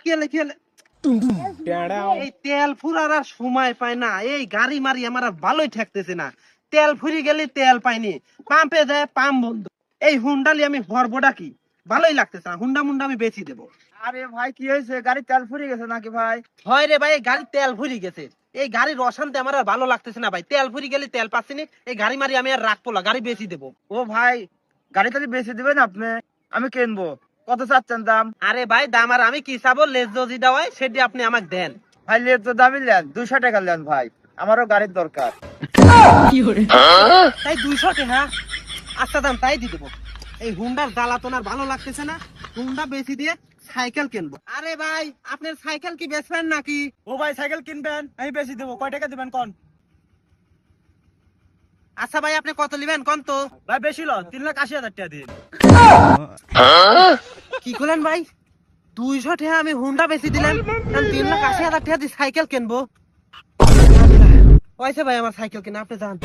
কেলে কেলে এই তেল ফুরার আর সময় পায় না, এই গাড়ি মারি আমার আর ভালোই ঠেকতেছে না। তেল ফুরি গেলে তেল পাইনি, পাম্পে যায় পাম্প বন্ধ। এই হুন্ডালি আমি হরবটা কি ভালোই লাগতেছে না, হুন্ডা মুন্ডা আমি বেচি দেবো। আরে ভাই কি হয়েছে, গাড়ি তেল ফুরিয়ে গেছে নাকি ভাই? হয় রে ভাই, এই গাড়ি তেল ফুরি গেছে। এই গাড়ির অশান্তি আমার আর ভালো লাগতেছে না ভাই, তেল ফুরি গেলে তেল পাচ্ছি না। এই গাড়ি মারি আমি আর রাখবো না, গাড়ি বেচি দেবো। ও ভাই, গাড়ি তাহলে বেচে দিবেন আপনি? আমি কিনবো, কত চাচ্ছেন দাম? আরে ভাই দাম আর আমি কি চাবো, লেজ যেটা হয় সেটি আপনি আমাকে দেন। ভাই লেট তো দামই নেন, 200 টাকা নেন ভাই, আমারও গাড়ির দরকার। তাই 200 টাকা? আচ্ছা দাম তাই দিয়ে দেবো। এই হুন্ডার জ্বালাতন আর ভালো লাগতেছে না, হুন্ডা বেশি দিয়ে সাইকেল কিনবো। আরে ভাই আপনার সাইকেল কি বেচবেন নাকি? ও ভাই সাইকেল কিনবেন, আমি বেশি দেবো, কয় টাকা দিবেন কোন? আচ্ছা ভাই আপনি কত নেবেন কোন তো? ভাই বেশি লো, 3,80,000 টাকা দিন। কি করলেন ভাই, 200 টাকা আমি হুন্ডা বেশি দিলেন, 3,80,000 টাকা দিয়ে সাইকেল কিনবো? পয়সা ভাই আমার সাইকেল কিনা আপনি জান।